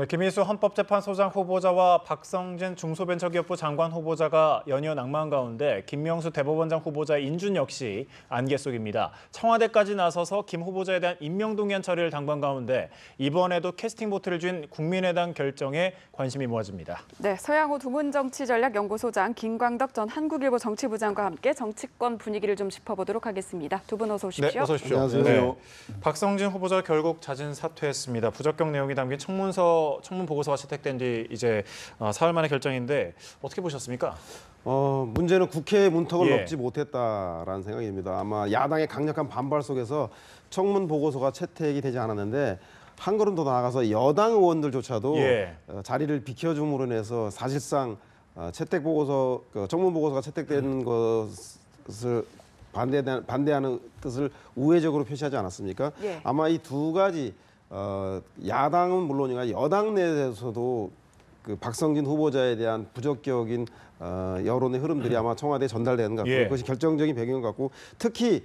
네, 김희수 헌법재판소장 후보자와 박성진 중소벤처기업부 장관 후보자가 연이어 낙마한 가운데 김명수 대법원장 후보자의 인준 역시 안개 속입니다. 청와대까지 나서서 김 후보자에 대한 임명동의안 처리를 당부한 가운데 이번에도 캐스팅 보트를 쥔 국민의당 결정에 관심이 모아집니다. 네, 서양호 두문정치전략연구소장 김광덕 전 한국일보 정치부장과 함께 정치권 분위기를 좀 짚어보도록 하겠습니다. 두 분 어서 오십시오. 네, 어서 오십시오. 안녕하세요. 네, 박성진 후보자가 결국 자진 사퇴했습니다. 부적격 내용이 담긴 청문 보고서가 채택된 뒤 이제 사흘 만의 결정인데 어떻게 보셨습니까? 문제는 국회 문턱을 예. 넘지 못했다라는 생각입니다. 아마 야당의 강력한 반발 속에서 청문 보고서가 채택이 되지 않았는데 한 걸음 더 나아가서 여당 의원들조차도 예. 자리를 비켜줌으로 인해서 사실상 채택 보고서, 청문 보고서가 채택된 것을 반대하는 뜻을 우회적으로 표시하지 않았습니까? 예. 아마 이 두 가지 야당은 물론이나 여당 내에서도 그 박성진 후보자에 대한 부적격인 여론의 흐름들이 아마 청와대에 전달되는 것 같고 예. 그것이 결정적인 배경인 것 같고 특히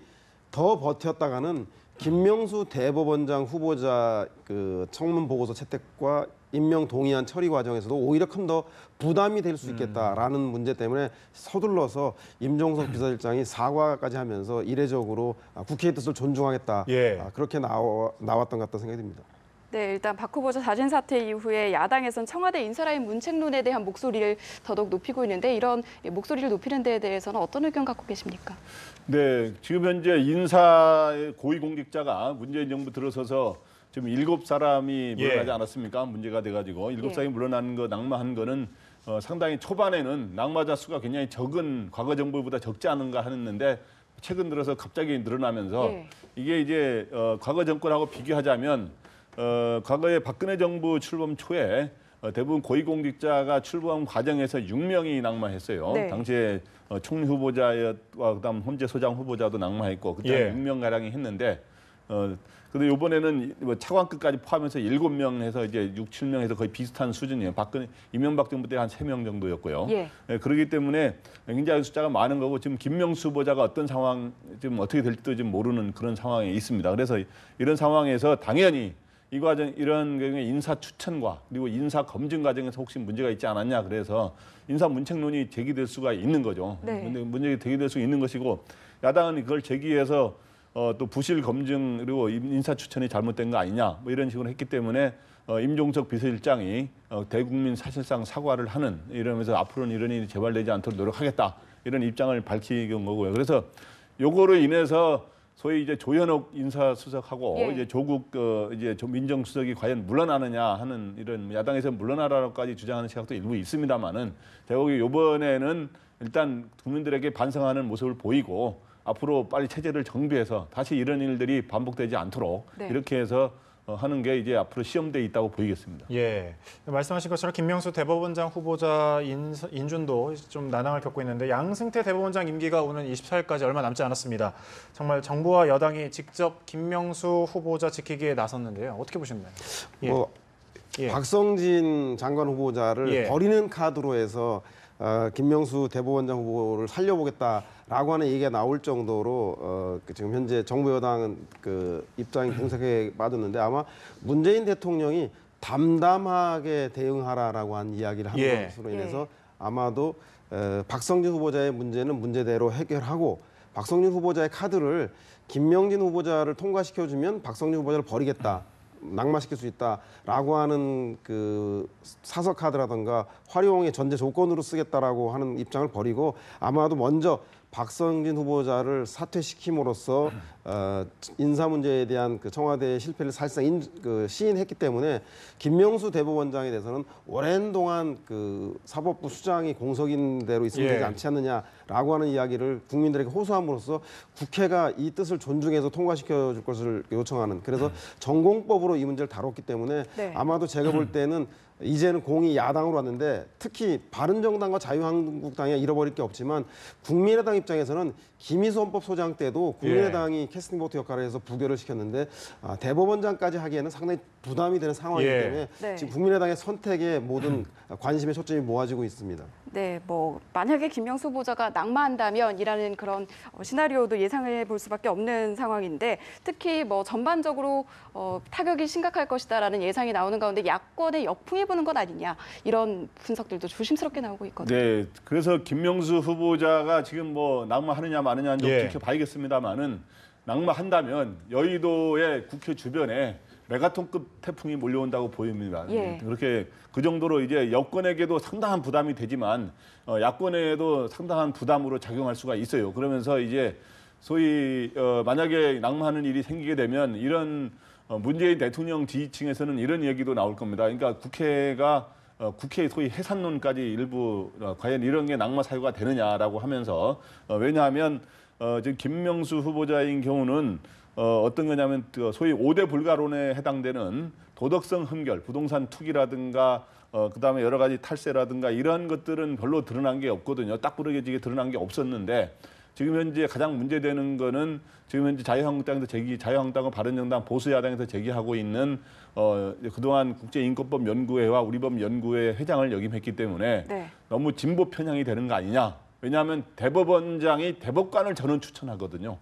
더 버텼다가는 김명수 대법원장 후보자 그 청문 보고서 채택과 임명 동의안 처리 과정에서도 오히려 큰 더 부담이 될 수 있겠다라는 문제 때문에 서둘러서 임종석 비서실장이 사과까지 하면서 이례적으로 국회의 뜻을 존중하겠다. 예. 그렇게 나왔던 것 같다 생각이 듭니다. 네, 일단 박 후보자 자진 사퇴 이후에 야당에선 청와대 인사라인 문책론에 대한 목소리를 더더욱 높이고 있는데 이런 목소리를 높이는 데에 대해서는 어떤 의견 갖고 계십니까? 네, 지금 현재 인사의 고위공직자가 문재인 정부 들어서서 지금 7사람이 물러나지 않았습니까? 문제가 돼가지고 7사람이 물러나는 거, 낙마한 거는 상당히 초반에는 낙마자 수가 굉장히 적은 과거 정부보다 적지 않은가 했는데 최근 들어서 갑자기 늘어나면서 이게 이제 과거 정권하고 비교하자면 과거에 박근혜 정부 출범 초에 대부분 고위공직자가 출범 과정에서 6명이 낙마했어요. 네. 당시에 총리 후보자와 그다음 헌재 소장 후보자도 낙마했고 그때 6명 가량이 했는데 근데 이번에는 뭐 차관급까지 포함해서 7명 해서 이제 6, 7명 해서 거의 비슷한 수준이에요. 이명박 정부 때 한 3명 정도였고요. 그렇기 때문에 굉장히 숫자가 많은 거고 지금 김명수 후보자가 어떤 상황 지금 어떻게 될지도 지금 모르는 그런 상황에 있습니다. 그래서 이런 상황에서 당연히 이 과정 이런 경우에 인사 추천과 그리고 인사 검증 과정에서 혹시 문제가 있지 않았냐 그래서 인사 문책론이 제기될 수가 있는 거죠. 근데 문제가 제기될 수 있는 것이고 야당은 그걸 제기해서 또 부실 검증 그리고 인사 추천이 잘못된 거 아니냐 뭐 이런 식으로 했기 때문에 임종석 비서실장이 대국민 사실상 사과를 하는 이러면서 앞으로는 이런 일이 재발되지 않도록 노력하겠다 이런 입장을 밝힌 거고요. 그래서 요거로 인해서 소위 이제 조현옥 인사수석하고 이제 조국 이제 민정수석이 과연 물러나느냐 하는 이런 야당에서 물러나라고까지 주장하는 시각도 일부 있습니다만은 제가 보기 이번에는 일단 국민들에게 반성하는 모습을 보이고 앞으로 빨리 체제를 정비해서 다시 이런 일들이 반복되지 않도록 이렇게 해서 하는 게 이제 앞으로 시험대에 있다고 보이겠습니다. 예, 말씀하신 것처럼 김명수 대법원장 후보자 인준도 좀 난항을 겪고 있는데 양승태 대법원장 임기가 오는 24일까지 얼마 남지 않았습니다. 정말 정부와 여당이 직접 김명수 후보자 지키기에 나섰는데요. 어떻게 보셨나요? 박성진 장관 후보자를 버리는 카드로 해서 김명수 대법원장 후보를 살려보겠다라고 하는 얘기가 나올 정도로 지금 현재 정부 여당은 그 입장이 공색에 빠졌는데 아마 문재인 대통령이 담담하게 대응하라라고 한 이야기를 한 것으로 인해서 아마도 박성진 후보자의 문제는 문제대로 해결하고 박성진 후보자의 카드를 김명진 후보자를 통과시켜주면 박성진 후보자를 버리겠다. 낙마시킬 수 있다라고 하는 그 사석 카드라든가 활용의 전제 조건으로 쓰겠다라고 하는 입장을 버리고 아마도 먼저 박성진 후보자를 사퇴시킴으로써 인사 문제에 대한 그 청와대의 실패를 사실상 시인했기 때문에 김명수 대법원장에 대해서는 오랜 동안 그 사법부 수장이 공석인 대로 있으면 되지 않지 않느냐라고 하는 이야기를 국민들에게 호소함으로써 국회가 이 뜻을 존중해서 통과시켜 줄 것을 요청하는 그래서 전공법으로 이 문제를 다뤘기 때문에 아마도 제가 볼 때는 이제는 공이 야당으로 왔는데 특히 바른정당과 자유한국당이 잃어버릴 게 없지만 국민의당이 입장에서는 김희수 헌법소장 때도 국민의당이 캐스팅 보트 역할을 해서 부결을 시켰는데 대법원장까지 하기에는 상당히 부담이 되는 상황이기 예. 때문에 네. 지금 국민의당의 선택에 모든 관심의 초점이 모아지고 있습니다. 네, 뭐 만약에 김명수 후보자가 낙마한다면이라는 그런 시나리오도 예상해 볼 수밖에 없는 상황인데 특히 뭐 전반적으로 타격이 심각할 것이다라는 예상이 나오는 가운데 야권의 역풍이 부는 것 아니냐 이런 분석들도 조심스럽게 나오고 있거든요. 네, 그래서 김명수 후보자가 지금 뭐 낙마하느냐 마느냐는 좀 예. 지켜봐야겠습니다만은 낙마한다면 여의도의 국회 주변에 메가톤급 태풍이 몰려온다고 보입니다. 예. 그렇게 그 정도로 이제 여권에게도 상당한 부담이 되지만 야권에도 상당한 부담으로 작용할 수가 있어요. 그러면서 이제 소위 만약에 낙마하는 일이 생기게 되면 이런 문재인 대통령 지지층에서는 이런 얘기도 나올 겁니다. 그러니까 국회가 국회의 소위 해산론까지 일부 과연 이런 게 낙마 사유가 되느냐라고 하면서 왜냐하면 지금 김명수 후보자인 경우는 어떤 거냐면 소위 5대 불가론에 해당되는 도덕성 흠결, 부동산 투기라든가 그다음에 여러 가지 탈세라든가 이런 것들은 별로 드러난 게 없거든요. 딱 부러지게 드러난 게 없었는데 지금 현재 가장 문제되는 거는 지금 현재 자유한국당과 바른정당 보수야당에서 제기하고 있는 그동안 국제인권법 연구회와 우리법 연구회 회장을 역임했기 때문에 네. 너무 진보 편향이 되는 거 아니냐. 왜냐하면 대법원장이 대법관을 저는 추천하거든요.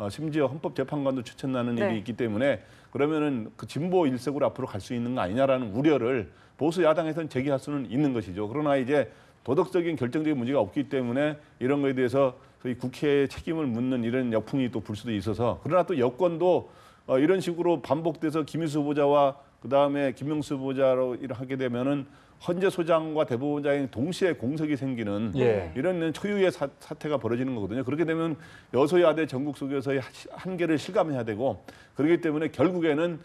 심지어 헌법재판관도 추천하는 네. 일이 있기 때문에 그러면은 그 진보 일색으로 앞으로 갈 수 있는 거 아니냐라는 우려를 보수 야당에서는 제기할 수는 있는 것이죠. 그러나 이제 도덕적인 결정적인 문제가 없기 때문에 이런 거에 대해서 소위 국회에 책임을 묻는 이런 역풍이 또 불 수도 있어서 그러나 또 여권도 이런 식으로 반복돼서 김희수 후보자와 그다음에 김명수 후보자로 하게 되면은 헌재 소장과 대법원장이 동시에 공석이 생기는 예. 이런 초유의 사태가 벌어지는 거거든요. 그렇게 되면 여소야대 전국 속에서의 한계를 실감해야 되고 그렇기 때문에 결국에는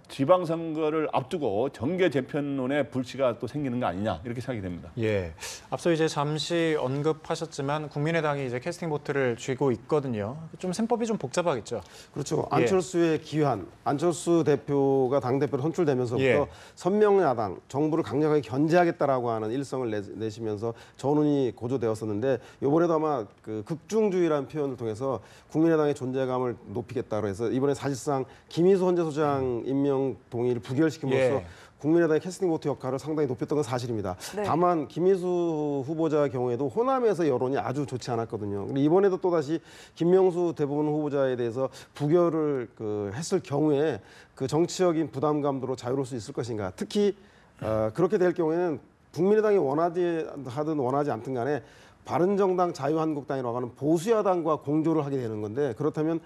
지방선거를 앞두고 정계 재편론의 불씨가 또 생기는 거 아니냐 이렇게 생각이 됩니다. 예. 앞서 이제 잠시 언급하셨지만 국민의당이 이제 캐스팅 보트를 쥐고 있거든요. 좀 셈법이 좀 복잡하겠죠. 그렇죠. 예. 안철수의 기한, 안철수 대표가 당대표로 선출되면서부터 예. 선명야당, 정부를 강력하게 견제하겠다라고 하는 일성을 내시면서 전운이 고조되었었는데 이번에도 아마 그 극중주의라는 표현을 통해서 국민의당의 존재감을 높이겠다고 해서 이번에 사실상 김희수 헌재소장 임명 동의를 부결시킴으로써 예. 국민의당의 캐스팅 보트 역할을 상당히 높였던 건 사실입니다. 네. 다만 김희수 후보자 경우에도 호남에서 여론이 아주 좋지 않았거든요. 근데 이번에도 또다시 김명수 대법원 후보자에 대해서 부결을 했을 경우에 그 정치적인 부담감으로 자유로울 수 있을 것인가. 특히 그렇게 될 경우에는 국민의당이 원하지 하든 원하지 않든 간에 바른정당 자유한국당이라고 하는 보수야당과 공조를 하게 되는 건데 그렇다면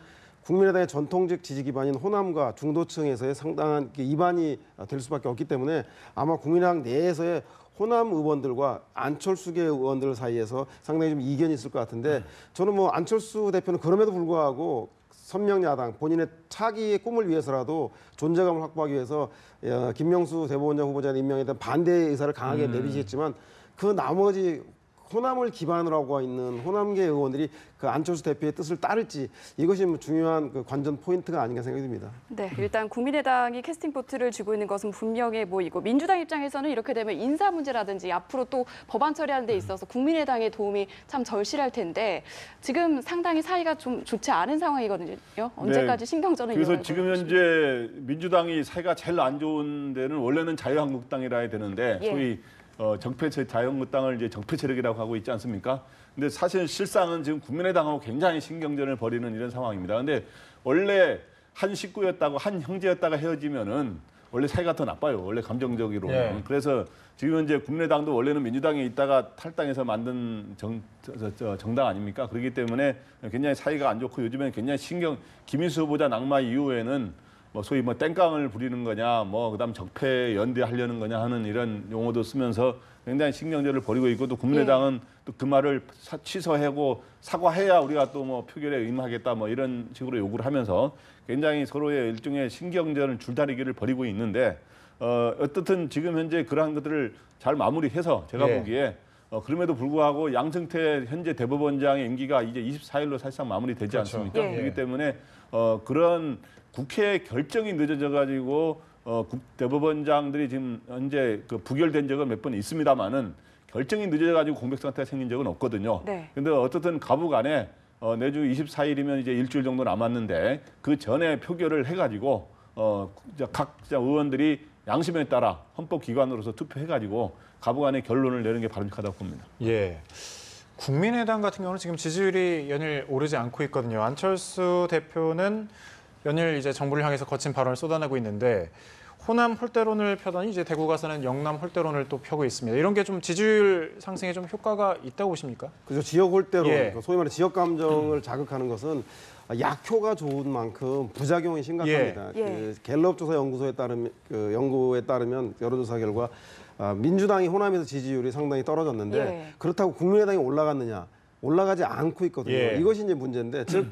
국민의당의 전통적 지지 기반인 호남과 중도층에서의 상당한 이반이 될 수밖에 없기 때문에 아마 국민의당 내에서의 호남 의원들과 안철수계 의원들 사이에서 상당히 좀 이견이 있을 것 같은데 저는 뭐 안철수 대표는 그럼에도 불구하고 선명야당 본인의 차기의 꿈을 위해서라도 존재감을 확보하기 위해서 김명수 대법원장 후보자 임명에 대한 반대 의사를 강하게 내비치겠지만 그 나머지 호남을 기반으로 하고 있는 호남계 의원들이 그 안철수 대표의 뜻을 따를지 이것이 중요한 그 관전 포인트가 아닌가 생각이 듭니다. 네, 일단 국민의당이 캐스팅 보트를 쥐고 있는 것은 분명해 보이고 민주당 입장에서는 이렇게 되면 인사 문제라든지 앞으로 또 법안 처리하는 데 있어서 국민의당의 도움이 참 절실할 텐데 지금 상당히 사이가 좀 좋지 않은 상황이거든요. 언제까지 신경전을 그래서 이어갈 지금 것인지. 현재 민주당이 사이가 제일 안 좋은 데는 원래는 자유한국당이라 해야 되는데 예. 소위 자유한국당을 이제 적폐 세력이라고 하고 있지 않습니까? 근데 사실 실상은 지금 국민의당하고 굉장히 신경전을 벌이는 이런 상황입니다. 근데 원래 한 식구였다고 한 형제였다가 헤어지면은 원래 사이가 더 나빠요. 원래 감정적으로는. 예. 그래서 지금 현재 국민의당도 원래는 민주당에 있다가 탈당해서 만든 정당 아닙니까? 그렇기 때문에 굉장히 사이가 안 좋고 요즘에는 굉장히 김인수 후보자 낙마 이후에는 소위 땡깡을 부리는 거냐, 그다음 적폐 연대하려는 거냐 하는 이런 용어도 쓰면서 굉장히 신경전을 벌이고 있고 또 국민의당은 또 그 말을 취소하고 사과해야 우리가 또 표결에 임하겠다 이런 식으로 요구를 하면서 굉장히 서로의 일종의 신경전을 줄다리기를 벌이고 있는데 어떻든 지금 현재 그러한 것들을 잘 마무리해서 제가 예. 보기에 그럼에도 불구하고 양승태 현재 대법원장의 임기가 이제 24일로 사실상 마무리되지 그렇죠. 않습니까? 예. 그렇기 때문에 그런 국회 결정이 늦어져 가지고 대법원장들이 지금 현재 부결된 적은 몇 번 있습니다만은 결정이 늦어가지고 공백 상태가 생긴 적은 없거든요. 네. 근데 어떻든 가부간에 내주 24일이면 이제 일주일 정도 남았는데 그 전에 표결을 해가지고 각 의원들이 양심에 따라 헌법기관으로서 투표해가지고 가부간의 결론을 내는 게 바람직하다고 봅니다. 예. 국민의당 같은 경우는 지금 지지율이 연일 오르지 않고 있거든요. 안철수 대표는 연일 이제 정부를 향해서 거친 발언을 쏟아내고 있는데 호남 홀대론을 펴더니 이제 대구 가서는 영남 홀대론을 또 펴고 있습니다. 이런 게 좀 지지율 상승에 좀 효과가 있다고 보십니까? 그죠. 지역 홀대론, 예. 소위 말해 지역 감정을 자극하는 것은 약효가 좋은 만큼 부작용이 심각합니다. 예. 그 갤럽 조사 연구소에 따르면 연구에 따르면 여론조사 결과 민주당이 호남에서 지지율이 상당히 떨어졌는데 예. 그렇다고 국민의당이 올라갔느냐? 올라가지 않고 있거든요. 예. 이것이 이제 문제인데 즉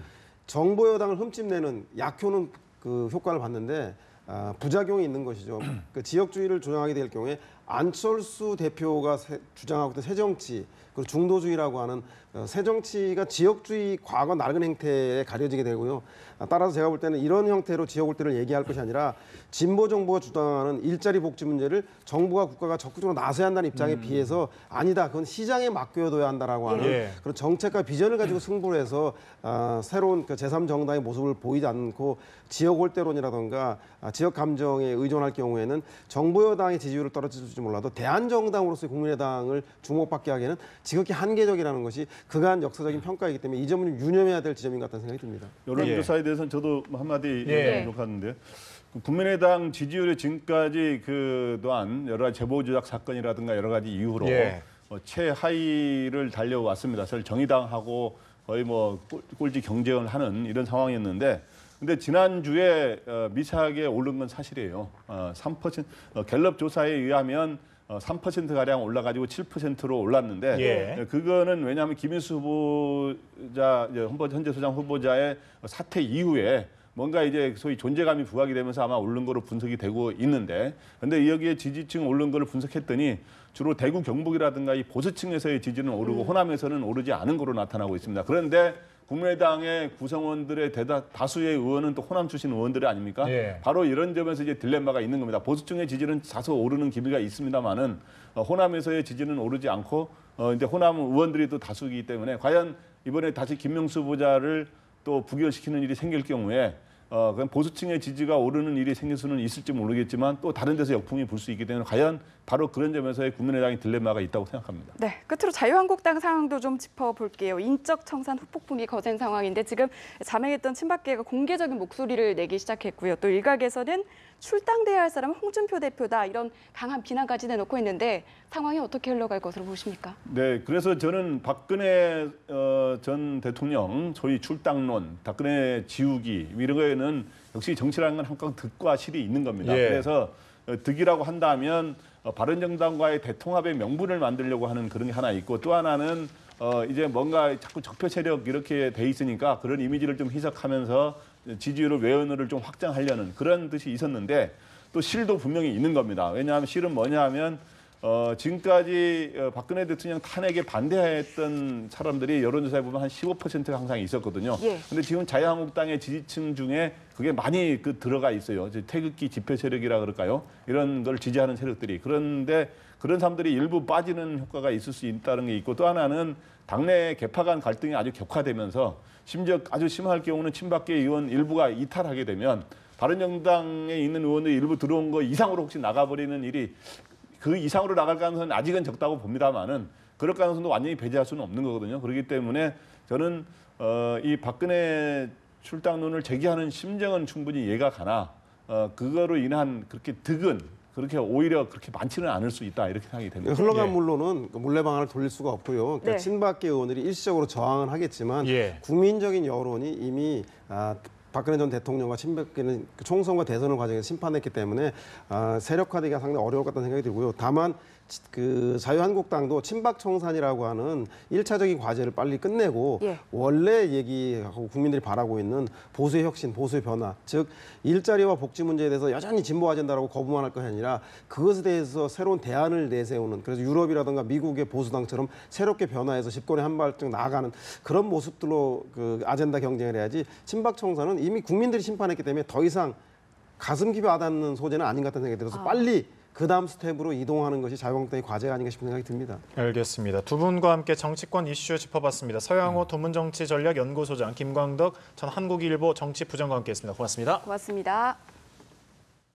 정보 여당을 흠집내는 약효는 그 효과를 봤는데 부작용이 있는 것이죠. 그 지역주의를 조장하게 될 경우에 안철수 대표가 주장하고 있던 새정치 그리고 중도주의라고 하는 새정치가 지역주의 과거 낡은 행태에 가려지게 되고요. 따라서 제가 볼 때는 이런 형태로 지역 홀대를 얘기할 것이 아니라 진보 정부가 주장하는 일자리 복지 문제를 정부와 국가가 적극적으로 나서야 한다는 입장에 비해서 아니다. 그건 시장에 맡겨둬야 한다라고 하는 예. 그런 정책과 비전을 가지고 승부를 해서 새로운 그 제3정당의 모습을 보이지 않고 지역 홀대론이라든가 지역 감정에 의존할 경우에는 정부 여당의 지지율을 떨어질지 몰라도 대한정당으로서의 국민의당을 주목받게 하기에는 지극히 한계적이라는 것이 그간 역사적인 평가이기 때문에 이 점은 유념해야 될 지점인 것 같다는 생각이 듭니다. 여론조사에 대해서는 저도 한마디 예. 하는데 국민의당 지지율이 지금까지 그동안 여러 가지 제보 조작 사건이라든가 여러 가지 이유로 예. 최하위를 달려왔습니다. 사실 정의당하고 거의 뭐 꼴찌 경쟁을 하는 이런 상황이었는데 근데 지난주에 미세하게 오른 건 사실이에요. 3% 갤럽 조사에 의하면 3%가량 올라가지고 7%로 올랐는데 예. 그거는 왜냐하면 김인수 후보자 현재 소장 후보자의 사퇴 이후에 뭔가 이제 소위 존재감이 부각이 되면서 아마 오른 거로 분석이 되고 있는데 근데 여기에 지지층 오른 거를 분석했더니 주로 대구 경북이라든가 이 보수층에서의 지지는 오르고 호남에서는 오르지 않은 거로 나타나고 있습니다. 그런데 국민의당의 구성원들의 다수의 의원은 또 호남 출신 의원들이 아닙니까? 예. 바로 이런 점에서 이제 딜레마가 있는 겁니다. 보수층의 지지는 다소 오르는 기미가 있습니다만은 호남에서의 지지는 오르지 않고 이제 호남 의원들이 또 다수이기 때문에 과연 이번에 다시 김명수 후보자를 또 부결시키는 일이 생길 경우에 그냥 보수층의 지지가 오르는 일이 생길 수는 있을지 모르겠지만 또 다른 데서 역풍이 불 수 있기 때문에 과연 바로 그런 점에서의 국민의당의 딜레마가 있다고 생각합니다. 네, 끝으로 자유한국당 상황도 좀 짚어볼게요. 인적 청산 후폭풍이 거센 상황인데 지금 자맹했던 친박계가 공개적인 목소리를 내기 시작했고요. 또 일각에서는 출당돼야 할 사람은 홍준표 대표다 이런 강한 비난까지 내놓고 있는데 상황이 어떻게 흘러갈 것으로 보십니까? 네, 그래서 저는 박근혜 전 대통령 소위 출당론, 박근혜 지우기 이런 거에는 역시 정치라는 건 항상 득과 실이 있는 겁니다. 예. 그래서 득이라고 한다면 바른정당과의 대통합의 명분을 만들려고 하는 그런 게 하나 있고 또 하나는 이제 뭔가 자꾸 적폐 세력 이렇게 돼 있으니까 그런 이미지를 좀 희석하면서 지지율을 외연을 좀 확장하려는 그런 뜻이 있었는데 또 실도 분명히 있는 겁니다. 왜냐하면 실은 뭐냐 하면 지금까지 박근혜 대통령 탄핵에 반대했던 사람들이 여론조사에 보면 한 15%가 항상 있었거든요. 예. 근데 지금 자유한국당의 지지층 중에 그게 많이 들어가 있어요. 이제 태극기 집회 세력이라 그럴까요? 이런 걸 지지하는 세력들이. 그런데 그런 사람들이 일부 빠지는 효과가 있을 수 있다는 게 있고 또 하나는 당내 개파 간 갈등이 아주 격화되면서 심지어 아주 심할 경우는 친박계 의원 일부가 이탈하게 되면 바른정당에 있는 의원들이 일부 들어온 거 이상으로 혹시 나가버리는 일이 그 이상으로 나갈 가능성은 아직은 적다고 봅니다만은 그럴 가능성도 완전히 배제할 수는 없는 거거든요. 그렇기 때문에 저는 이 박근혜 출당론을 제기하는 심정은 충분히 이해가 가나 그거로 인한 그렇게 득은 그렇게 오히려 그렇게 많지는 않을 수 있다 이렇게 생각이 됩니다. 흘러간 예. 물로는 물레방아를 돌릴 수가 없고요. 그러니까 네. 친박계 의원들이 일시적으로 저항은 하겠지만 예. 국민적인 여론이 이미 박근혜 전 대통령과 친박계는 총선과 대선을 과정에서 심판했기 때문에 세력화되기가 상당히 어려울 것 같다는 생각이 들고요. 다만 그 자유한국당도 친박 청산이라고 하는 1차적인 과제를 빨리 끝내고 예. 원래 얘기하고 국민들이 바라고 있는 보수의 혁신, 보수의 변화, 즉 일자리와 복지 문제에 대해서 여전히 진보 아젠다라고 거부만 할 것이 아니라 그것에 대해서 새로운 대안을 내세우는 그래서 유럽이라든가 미국의 보수당처럼 새롭게 변화해서 집권에 한 발짝 나아가는 그런 모습들로 그 아젠다 경쟁을 해야지 친박 청산은 이미 국민들이 심판했기 때문에 더 이상 가슴 깊이 와닿는 소재는 아닌 것 같다는 생각이 들어서 빨리 그 다음 스텝으로 이동하는 것이 자유한국당의 과제가 아닌가 싶은 생각이 듭니다. 알겠습니다. 두 분과 함께 정치권 이슈 짚어봤습니다. 서양호 도문정치전략연구소장, 김광덕 전 한국일보 정치부장과 함께했습니다. 고맙습니다. 고맙습니다.